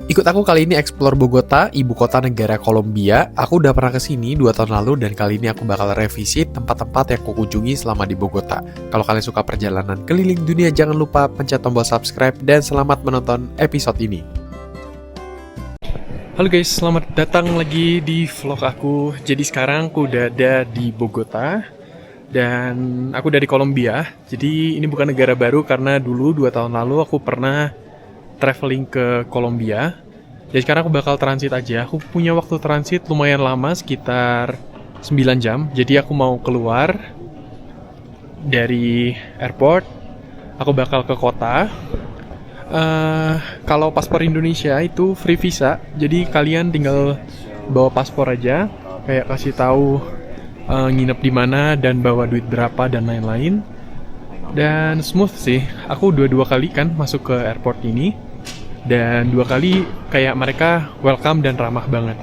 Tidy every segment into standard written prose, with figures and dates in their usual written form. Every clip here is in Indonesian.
Ikut aku kali ini explore Bogota, ibu kota negara Kolombia. Aku udah pernah kesini 2 tahun lalu dan kali ini aku bakal revisit tempat-tempat yang aku kunjungi selama di Bogota. Kalau kalian suka perjalanan keliling dunia, jangan lupa pencet tombol subscribe dan selamat menonton episode ini. Halo guys, selamat datang lagi di vlog aku. Jadi sekarang aku udah ada di Bogota dan aku dari Kolombia. Jadi ini bukan negara baru karena dulu 2 tahun lalu aku pernah traveling ke Kolombia. Jadi sekarang aku bakal transit aja. Aku punya waktu transit lumayan lama, sekitar 9 jam. Jadi aku mau keluar dari airport, aku bakal ke kota. Kalau paspor Indonesia itu free visa. Jadi kalian tinggal bawa paspor aja, kayak kasih tahu nginep di mana dan bawa duit berapa dan lain-lain. Dan smooth sih. Aku dua kali kan masuk ke airport ini. Dan 2 kali kayak mereka welcome dan ramah banget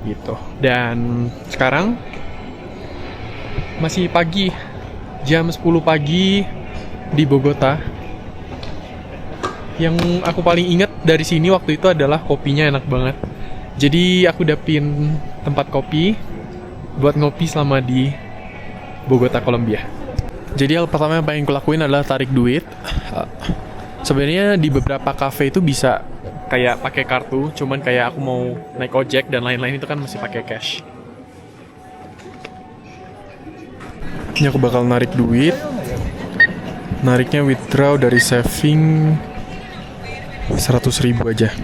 gitu. Dan sekarang masih pagi, jam 10 pagi di Bogota. Yang aku paling ingat dari sini waktu itu adalah kopinya enak banget. Jadi aku dapin tempat kopi buat ngopi selama di Bogota, Kolombia. Jadi hal pertama yang pengen kulakuin adalah tarik duit. Sebenarnya di beberapa cafe itu bisa kayak pakai kartu, cuman kayak aku mau naik ojek dan lain-lain itu kan masih pakai cash. Ini aku bakal narik duit. Nariknya withdraw dari saving 100.000 aja.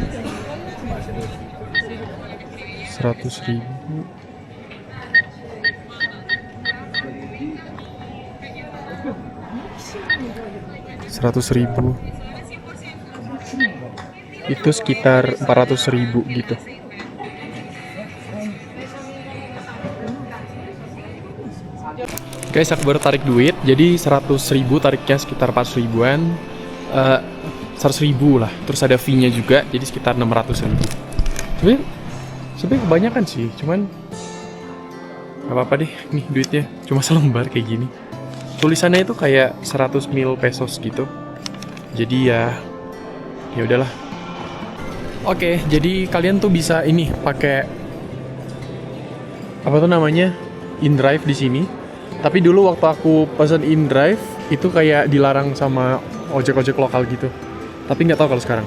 100.000. 100.000 itu sekitar 400.000 gitu. Guys, aku baru tarik duit, jadi 100.000 tariknya sekitar 400.000-an, 100.000 lah. Terus ada fee-nya juga, jadi sekitar 600.000. Sebenarnya kebanyakan sih, cuman gak apa-apa deh. Nih duitnya cuma selembar kayak gini. Tulisannya itu kayak 100 mil pesos gitu. Jadi ya udahlah. Oke, jadi kalian tuh bisa ini pakai apa tuh namanya? InDrive di sini. Tapi dulu waktu aku pesan InDrive itu kayak dilarang sama ojek-ojek lokal gitu. Tapi nggak tahu kalau sekarang.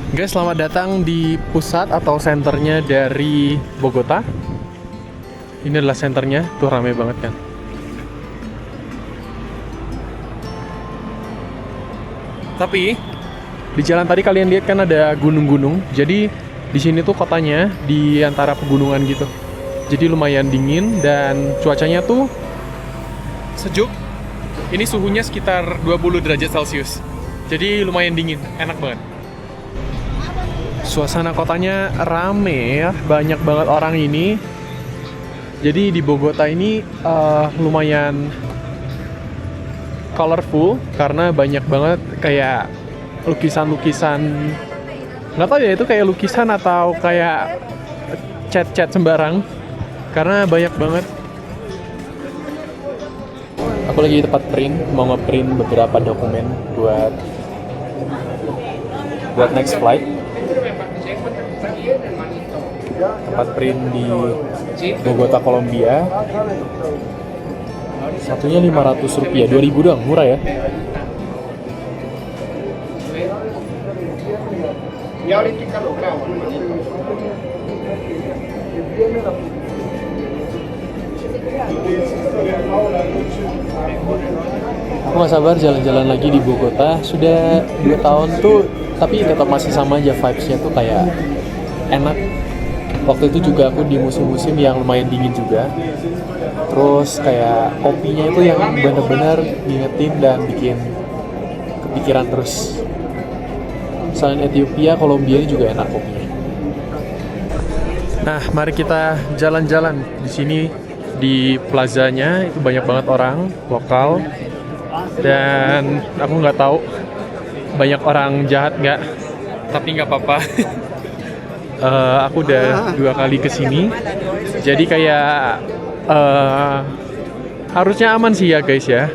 Guys, selamat datang di pusat atau senternya dari Bogota. Ini adalah senternya, tuh ramai banget kan. Tapi di jalan tadi kalian lihat kan ada gunung-gunung. Jadi di sini tuh kotanya di antara pegunungan gitu. Jadi lumayan dingin dan cuacanya tuh sejuk. Ini suhunya sekitar 20 derajat Celcius. Jadi lumayan dingin, enak banget. Suasana kotanya rame ya, banyak banget orang ini. Jadi di Bogota ini lumayan colorful karena banyak banget kayak lukisan-lukisan, nggak tahu ya itu kayak lukisan atau kayak cat-cat sembarang, karena banyak banget. Aku lagi di tempat print, mau nge-print beberapa dokumen buat next flight. Tempat print di Bogota, Kolombia. Satunya Rp500, 2.000 doang, murah ya. Aku gak sabar jalan-jalan lagi di Bogota. Sudah 2 tahun tuh, tapi tetap masih sama aja vibes-nya tuh kayak enak. Waktu itu juga aku di musim-musim yang lumayan dingin juga. Terus kayak kopinya itu yang bener-bener ngingetin dan bikin kepikiran terus. Selain Ethiopia, Kolombia juga enak kopinya. Nah, mari kita jalan-jalan di sini di plazanya. Itu banyak banget orang lokal. Dan aku nggak tahu banyak orang jahat nggak, tapi nggak apa-apa. Aku udah 2 kali kesini, jadi kayak harusnya aman sih ya guys ya.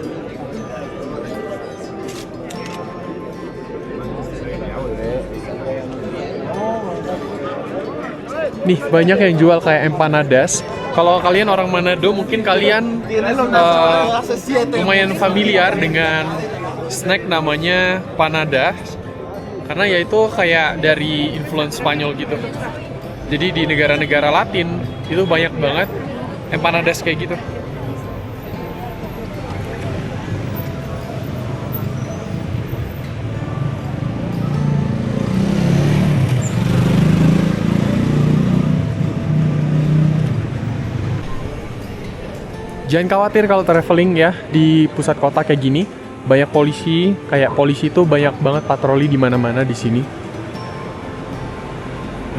Nih banyak yang jual kayak empanadas. Kalau kalian orang Manado mungkin kalian lumayan familiar dengan snack namanya panada. Karena ya itu kayak dari influence Spanyol gitu. Jadi di negara-negara Latin itu banyak banget empanadas kayak gitu. Jangan khawatir kalau traveling ya di pusat kota kayak gini. Banyak polisi, kayak polisi tuh banyak banget patroli di mana-mana di sini.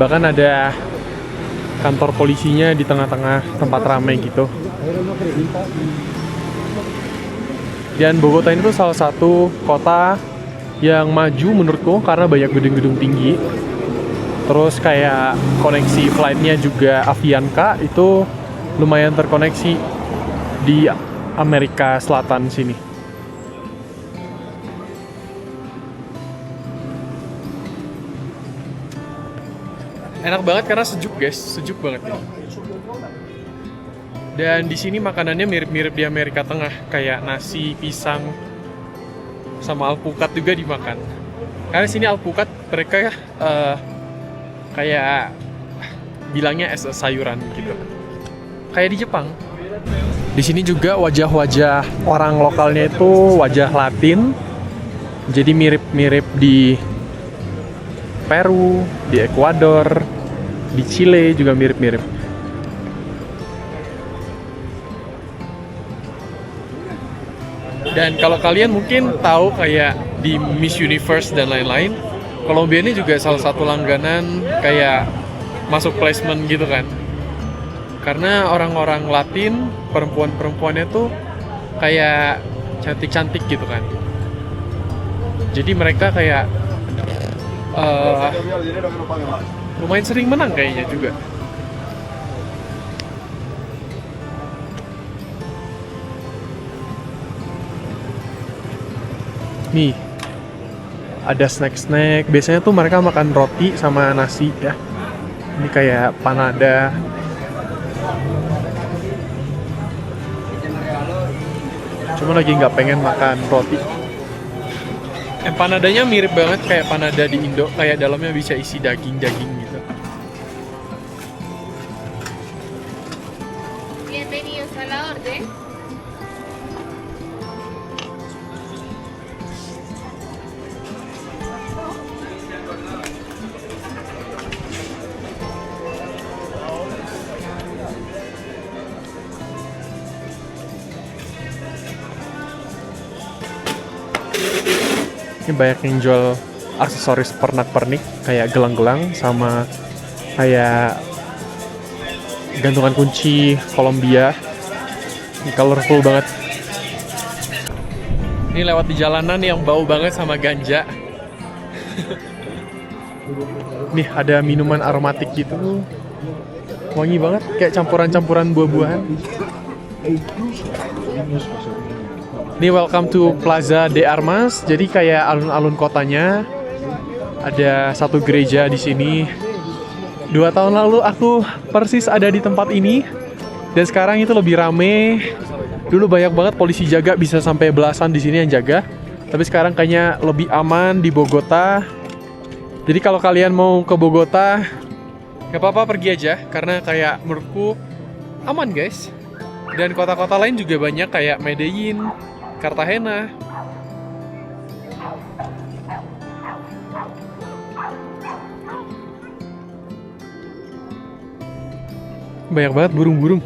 Bahkan ada kantor polisinya di tengah-tengah tempat ramai gitu. Dan Bogota ini tuh salah satu kota yang maju menurutku karena banyak gedung-gedung tinggi. Terus kayak koneksi flightnya juga Avianca itu lumayan terkoneksi di Amerika Selatan sini. Enak banget karena sejuk guys, sejuk banget nih. Dan di sini makanannya mirip-mirip di Amerika Tengah, kayak nasi, pisang, sama alpukat juga dimakan. Karena sini alpukat mereka kayak bilangnya es sayuran gitu, kayak di Jepang. Di sini juga wajah-wajah orang lokalnya itu wajah Latin, jadi mirip-mirip di Peru, di Ekuador, di Chile juga mirip-mirip. Dan kalau kalian mungkin tahu kayak di Miss Universe dan lain-lain, Kolombia ini juga salah satu langganan kayak masuk placement gitu kan. Karena orang-orang Latin, perempuan-perempuannya tuh kayak cantik-cantik gitu kan. Jadi mereka kayak lumayan sering menang kayaknya juga. Nih, ada snack-snack. Biasanya tuh mereka makan roti sama nasi ya. Ini kayak panada. Cuma lagi nggak pengen makan roti. Empanadanya mirip banget kayak panada di Indo, kayak dalamnya bisa isi daging-daging gitu. Bienvenidos a la orden. Ini banyak yang jual aksesoris pernak-pernik kayak gelang-gelang sama kayak gantungan kunci Kolombia. Ini colorful banget. Ini lewat di jalanan yang bau banget sama ganja. Nih ada minuman aromatik gitu. Wangi banget, kayak campuran-campuran buah-buahan. Ini welcome to Plaza de Armas. Jadi kayak alun-alun kotanya. Ada satu gereja di sini. 2 tahun lalu aku persis ada di tempat ini. Dan sekarang itu lebih rame. Dulu banyak banget polisi jaga, bisa sampai belasan di sini yang jaga. Tapi sekarang kayaknya lebih aman di Bogota. Jadi kalau kalian mau ke Bogota, gak apa-apa pergi aja. Karena kayak menurutku aman guys. Dan kota-kota lain juga banyak kayak Medellin, Cartagena. Banyak banget burung-burung.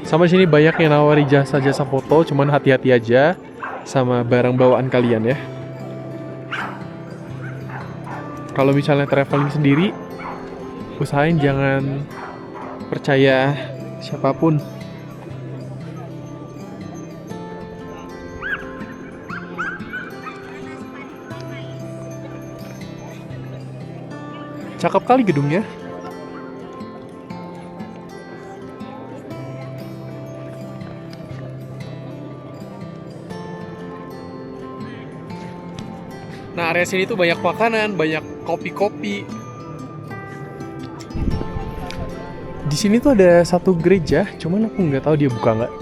Sama sini banyak yang nawari jasa-jasa foto, cuman hati-hati aja sama barang bawaan kalian ya. Kalau misalnya traveling sendiri, usahain jangan percaya siapapun. Cakep kali gedungnya. Nah, area sini tuh banyak makanan, banyak kopi-kopi. Di sini tuh ada satu gereja, cuman aku nggak tahu dia buka nggak.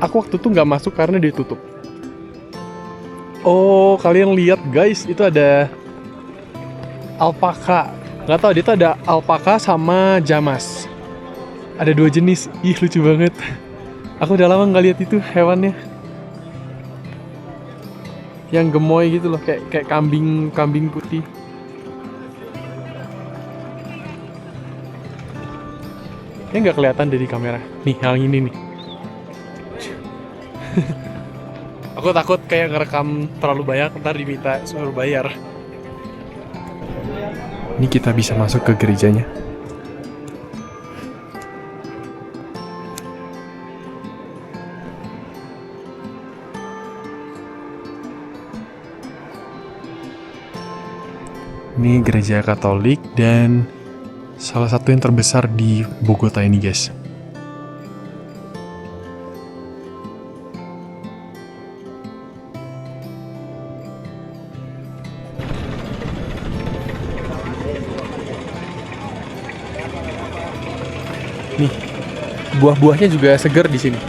Aku waktu itu nggak masuk karena dia tutup. Oh, kalian lihat guys, itu ada alpaka. Nggak tahu, dia tuh ada alpaka sama jamas. Ada 2 jenis. Ih, lucu banget. Aku udah lama nggak lihat itu hewannya. Yang gemoy gitu loh, kayak kambing putih. Ini nggak kelihatan dari kamera. Nih, yang ini nih. Aku takut kayak ngerekam terlalu banyak, ntar diminta suruh bayar. Ini kita bisa masuk ke gerejanya. Ini gereja Katolik dan salah satu yang terbesar di Bogota ini guys. Nih, buah-buahnya juga segar di sini.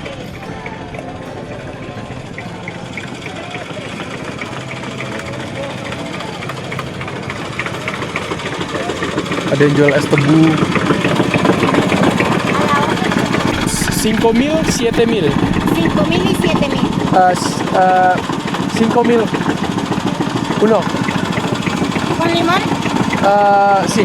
Ada yang jual es tebu. 5.000, 7.000. 5.000 y 7.000. 5.000. Uno. ¿Con limón? Sí.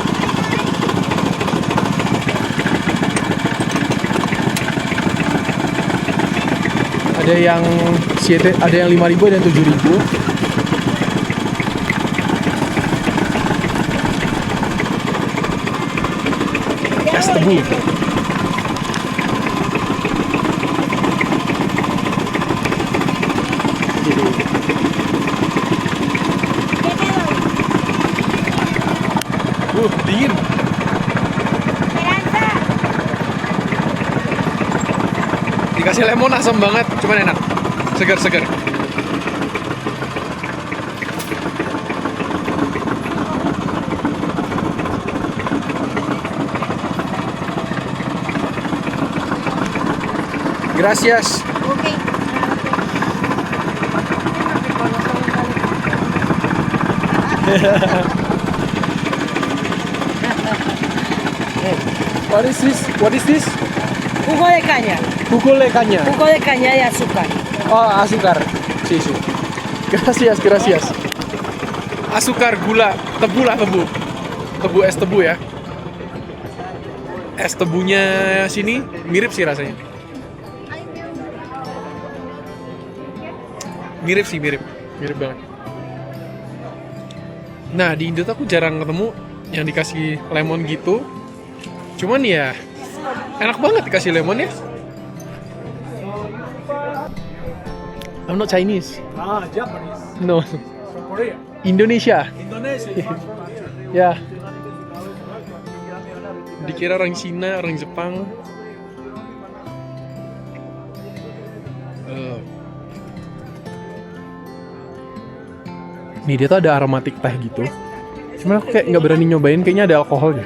Ada yang 5.000, ada yang 7.000. Es tebu. Dingin. Esperanza. Dikasih lemon asam banget, cuman enak. Segar-segar. Gracias. Ok. What is this? What is this? Jugo de caña. Jugo de caña. Jugo de caña y azúcar. Oh, azúcar. Sí, sí. Gracias, gracias. Azúcar, gula, tebu lah tebu. Tebu, es tebu ya. Es tebunya sini mirip sih rasanya. Mirip sih, mirip banget. Nah, di Indo tuh aku jarang ketemu yang dikasih lemon gitu. Cuman ya enak banget dikasih lemon ya. I'm not Chinese. Japanese. No. From Korea. Indonesia. Ya. Dikira orang Cina, orang Jepang. Nih dia tuh ada aromatik teh gitu. Cuman aku kayak nggak berani nyobain, kayaknya ada alkoholnya.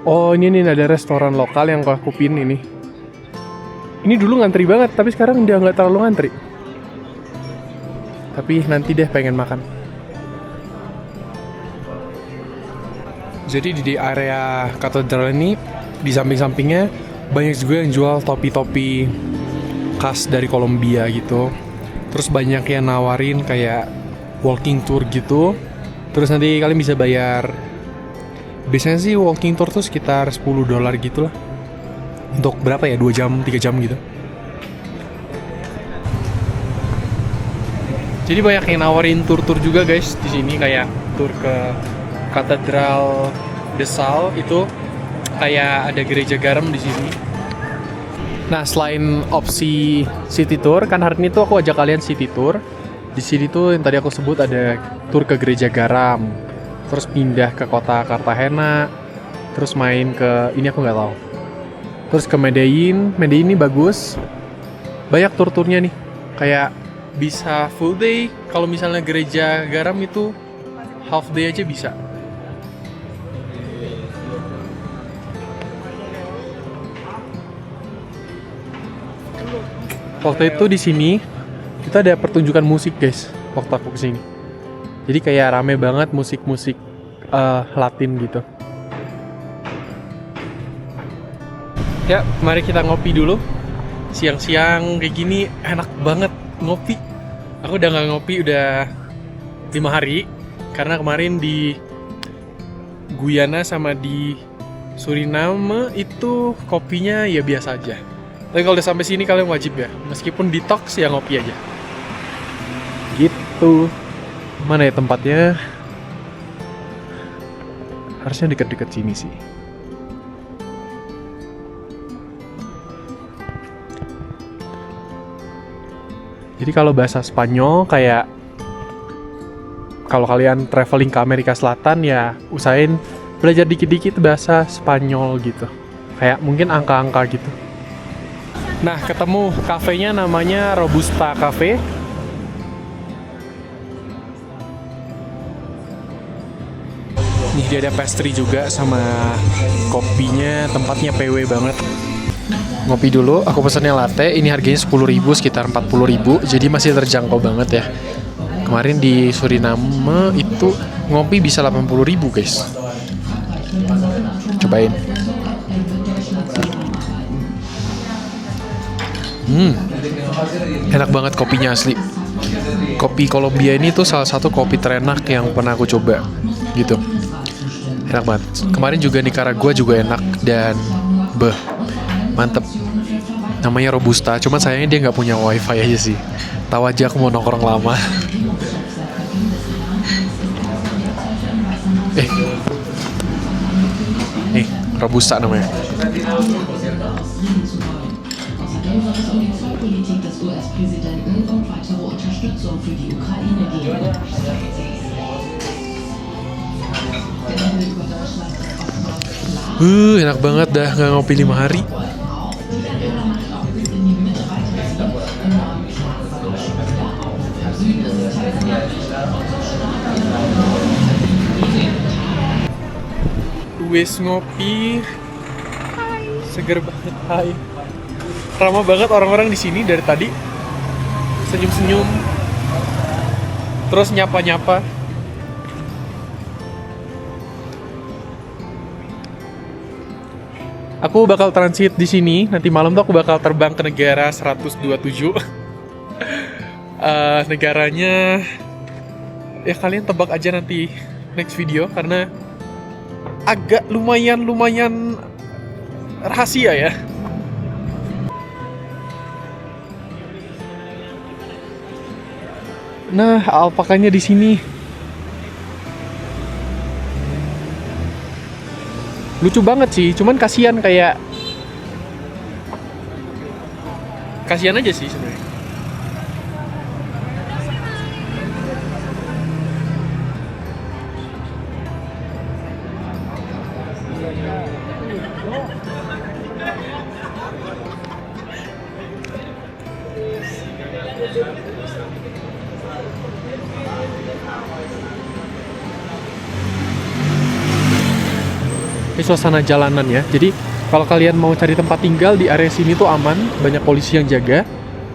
Oh ini nih ada restoran lokal yang aku pin ini. Ini dulu ngantri banget, tapi sekarang dia nggak terlalu ngantri. Tapi nanti deh pengen makan. Jadi di area katedral ini, di samping-sampingnya banyak juga yang jual topi-topi khas dari Kolombia gitu. Terus banyak yang nawarin kayak walking tour gitu. Terus nanti kalian bisa bayar. Biasanya sih walking tour tuh sekitar $10 gitu lah. Untuk berapa ya? 2 jam, 3 jam gitu. Jadi banyak yang nawarin tur-tur juga guys di sini, kayak tur ke Katedral de Sal itu, kayak ada gereja garam di sini. Nah, selain opsi city tour, kan hari ini tuh aku ajak kalian city tour. Di sini tuh yang tadi aku sebut ada tur ke gereja garam, terus pindah ke kota Cartagena, terus main ke ini aku nggak tahu. Terus ke Medellin ini bagus. Banyak tur-turnya nih. Kayak bisa full day, kalau misalnya gereja garam itu half day aja bisa. Waktu itu di sini kita ada pertunjukan musik guys, waktu aku kesini. Jadi kayak rame banget musik-musik Latin gitu. Ya, mari kita ngopi dulu. Siang-siang kayak gini enak banget ngopi. Aku udah nggak ngopi udah 5 hari. Karena kemarin di Guyana sama di Suriname itu kopinya ya biasa aja. Tapi kalau udah sampai sini kalian wajib ya. Meskipun detox ya ngopi aja. Gitu. Mana ya tempatnya? Harusnya deket-deket sini sih. Jadi kalau bahasa Spanyol kayak kalau kalian traveling ke Amerika Selatan ya usahain belajar dikit-dikit bahasa Spanyol gitu. Kayak mungkin angka-angka gitu. Nah, ketemu kafenya namanya Robusta Cafe. Nih dia ada pastry juga sama kopinya, tempatnya PW banget. Ngopi dulu, aku pesennya latte, ini harganya 10.000 sekitar 40.000, jadi masih terjangkau banget ya. Kemarin di Suriname itu ngopi bisa 80.000 guys. Cobain. Enak banget kopinya asli. Kopi Kolombia ini tuh salah satu kopi terenak yang pernah aku coba gitu. Enak banget. Kemarin juga Nicaragua juga enak dan mantep. Namanya Robusta, cuman sayangnya dia nggak punya wifi aja sih. Tahu aja aku mau nongkrong lama. Nih, Robusta namanya. Enak banget dah, nggak ngopi 5 hari. Wes ngopi, seger banget, hai. Ramah banget orang-orang di sini dari tadi, senyum-senyum, terus nyapa-nyapa. Aku bakal transit di sini, nanti malam tuh aku bakal terbang ke negara 127. Negaranya, ya kalian tebak aja nanti next video karena agak lumayan rahasia ya. Nah, alpakanya di sini. Lucu banget sih, cuman kasihan kayak kasihan aja sih sebenarnya. Ini suasana jalanan ya. Jadi kalau kalian mau cari tempat tinggal di area sini tuh aman, banyak polisi yang jaga.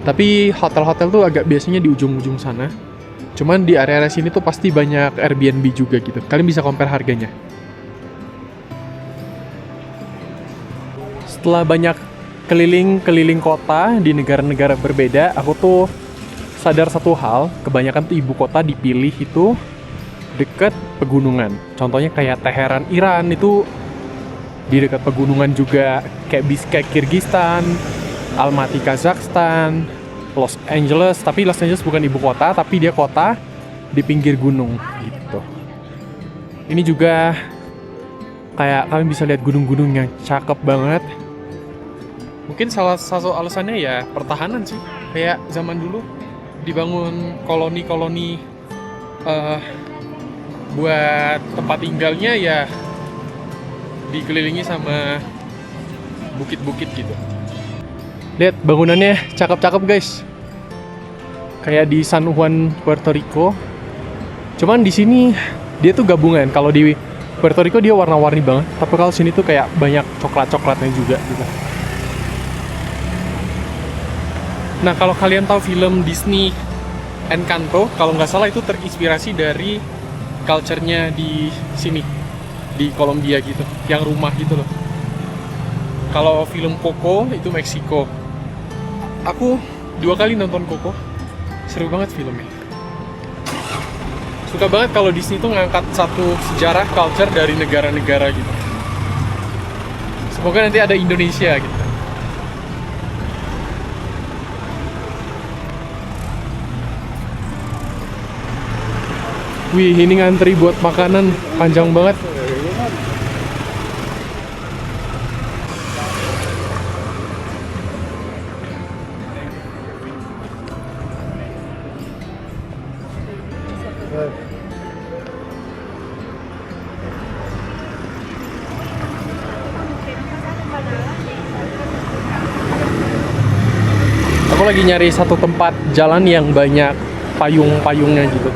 Tapi hotel-hotel tuh agak biasanya di ujung-ujung sana. Cuman di area-area sini tuh pasti banyak Airbnb juga gitu. Kalian bisa compare harganya. Setelah banyak keliling kota di negara-negara berbeda, aku tuh sadar satu hal, kebanyakan tuh ibu kota dipilih itu dekat pegunungan. Contohnya kayak Teheran, Iran itu di dekat pegunungan juga, kayak Bishkek, Kyrgyzstan, Almaty, Kazakhstan, Los Angeles. Tapi Los Angeles bukan ibu kota, tapi dia kota di pinggir gunung gitu. Ini juga kayak kalian bisa lihat gunung-gunung yang cakep banget. Mungkin salah satu alasannya ya pertahanan sih. Kayak zaman dulu dibangun koloni-koloni buat tempat tinggalnya ya dikelilingi sama bukit-bukit gitu. Lihat bangunannya cakep-cakep guys. Kayak di San Juan, Puerto Rico. Cuman di sini dia tuh gabungan. Kalau di Puerto Rico dia warna-warni banget, tapi kalau sini tuh kayak banyak coklat-coklatnya juga gitu. Nah, kalau kalian tahu film Disney Encanto, kalau nggak salah itu terinspirasi dari culture-nya di sini, di Kolombia gitu, yang rumah gitu loh. Kalau film Coco itu Meksiko. Aku 2 kali nonton Coco, seru banget filmnya. Suka banget kalau Disney tuh ngangkat satu sejarah culture dari negara-negara gitu. Semoga nanti ada Indonesia gitu. Wih, ini ngantri buat makanan panjang banget. Aku lagi nyari satu tempat jalan yang banyak payung-payungnya gitu.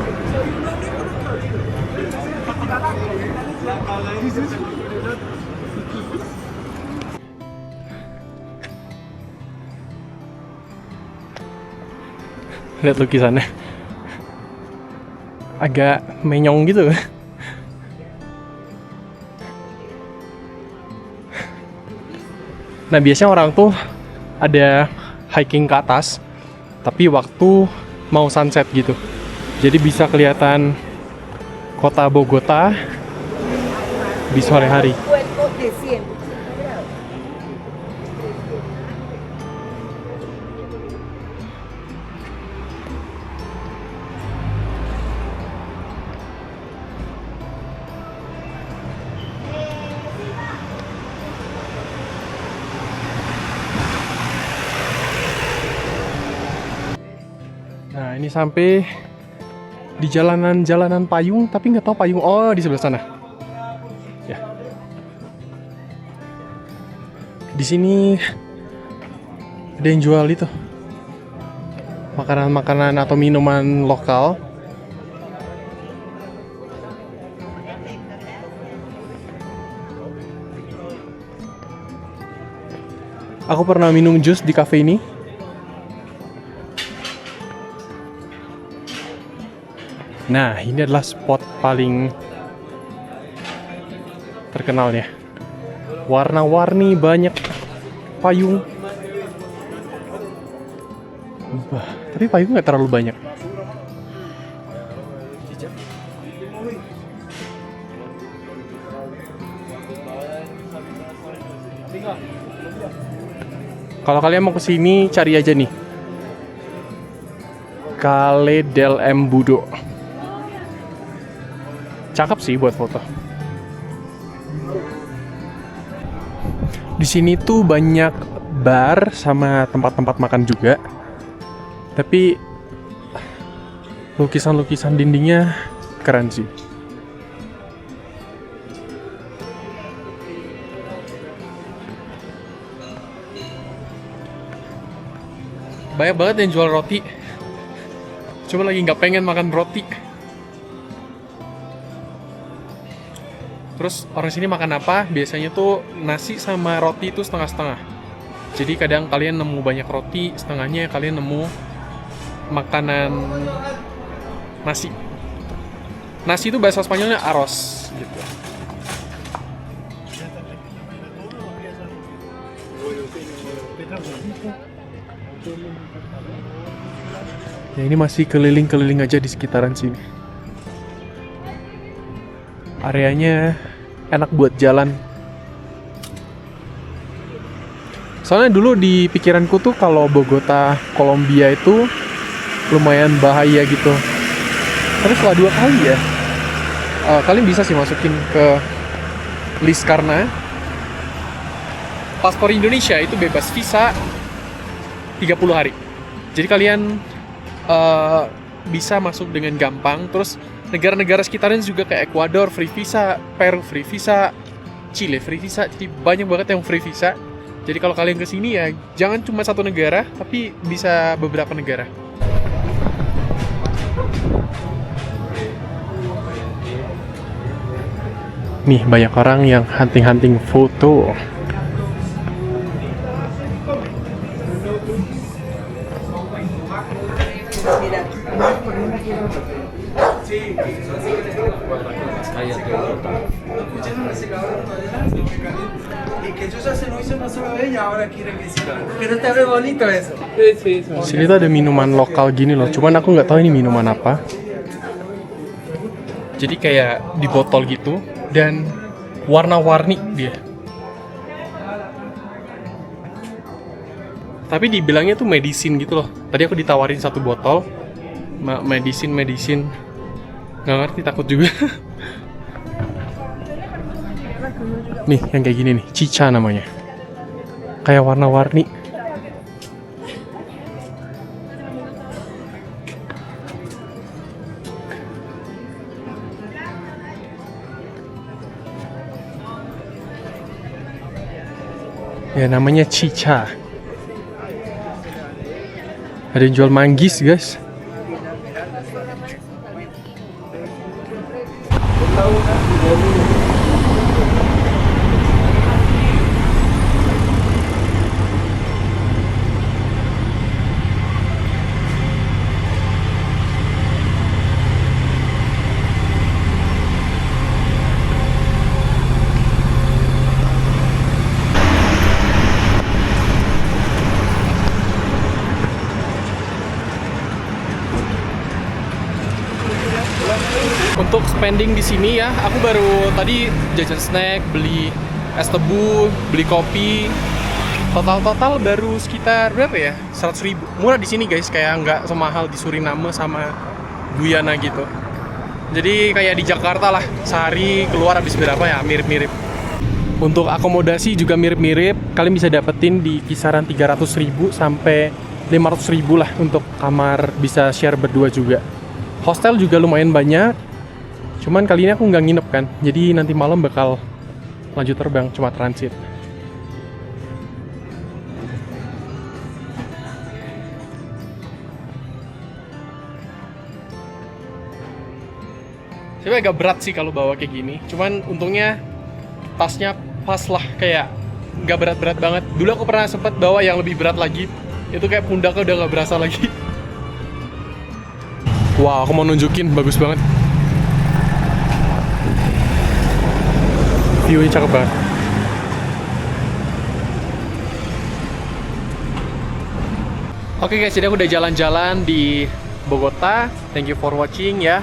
Lihat lukisannya, agak menyong gitu. Nah, biasanya orang tuh ada hiking ke atas, tapi waktu mau sunset gitu. Jadi bisa kelihatan kota Bogota di sore hari. Nah, ini sampai di jalanan payung, tapi nggak tahu payung. Oh, di sebelah sana. Ya. Di sini ada yang jual itu makanan-makanan atau minuman lokal. Aku pernah minum jus di cafe ini. Nah, ini adalah spot paling terkenalnya. Warna-warni, banyak payung. Wah, tapi payung nggak terlalu banyak. Kalau kalian mau kesini, cari aja nih Calle del Embudo. Cakep sih buat foto. Di sini tuh banyak bar sama tempat-tempat makan juga. Tapi lukisan-lukisan dindingnya keren sih. Banyak banget yang jual roti. Cuma lagi nggak pengen makan roti. Terus orang sini makan apa? Biasanya tuh nasi sama roti itu setengah-setengah. Jadi kadang kalian nemu banyak roti, setengahnya kalian nemu makanan nasi. Nasi itu bahasa Spanyolnya arroz gitu. Ya ini masih keliling-keliling aja di sekitaran sini. Areanya enak buat jalan. Soalnya dulu di pikiranku tuh kalau Bogota, Kolombia itu lumayan bahaya gitu. Tapi setelah 2 kali ya, kalian bisa sih masukin ke list karena paspor Indonesia itu bebas visa 30 hari. Jadi kalian bisa masuk dengan gampang. Terus negara-negara sekitarnya juga kayak Ekuador free visa, Peru free visa, Chile free visa. Jadi banyak banget yang free visa. Jadi kalau kalian kesini ya jangan cuma satu negara, tapi bisa beberapa negara. Nih banyak orang yang hunting-hunting foto. Sini tuh ada minuman lokal gini loh, cuman aku nggak tahu ini minuman apa. Jadi kayak di botol gitu dan warna-warni dia. Tapi dibilangnya tuh medicine gitu loh. Tadi aku ditawarin satu botol medicine, nggak ngerti, takut juga. Nih yang kayak gini nih, cica namanya. Kayak warna-warni. Ya namanya cica. Ada yang jual manggis guys. Untuk spending di sini ya, aku baru tadi jajan snack, beli es tebu, beli kopi. Total baru sekitar berapa ya? 100.000. Murah di sini guys, kayak nggak semahal di Suriname sama Guyana gitu. Jadi kayak di Jakarta lah, sehari keluar habis berapa ya, mirip-mirip. Untuk akomodasi juga mirip-mirip, kalian bisa dapetin di kisaran 300.000 sampai 500.000 lah untuk kamar, bisa share berdua juga. Hostel juga lumayan banyak. Cuman kali ini aku nggak nginep kan, jadi nanti malam bakal lanjut terbang, cuma transit. Sebenarnya agak berat sih kalau bawa kayak gini, cuman untungnya tasnya pas lah, kayak nggak berat-berat banget. Dulu aku pernah sempat bawa yang lebih berat lagi, itu kayak pundaknya udah nggak berasa lagi. Wow, aku mau nunjukin, bagus banget. View-nya cakep banget. Oke guys, jadi aku udah jalan-jalan di Bogota. Thank you for watching ya.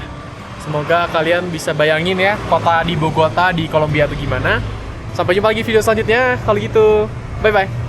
Semoga kalian bisa bayangin ya kota di Bogota di Kolombia itu gimana. Sampai jumpa lagi video selanjutnya. Kalau gitu, bye-bye.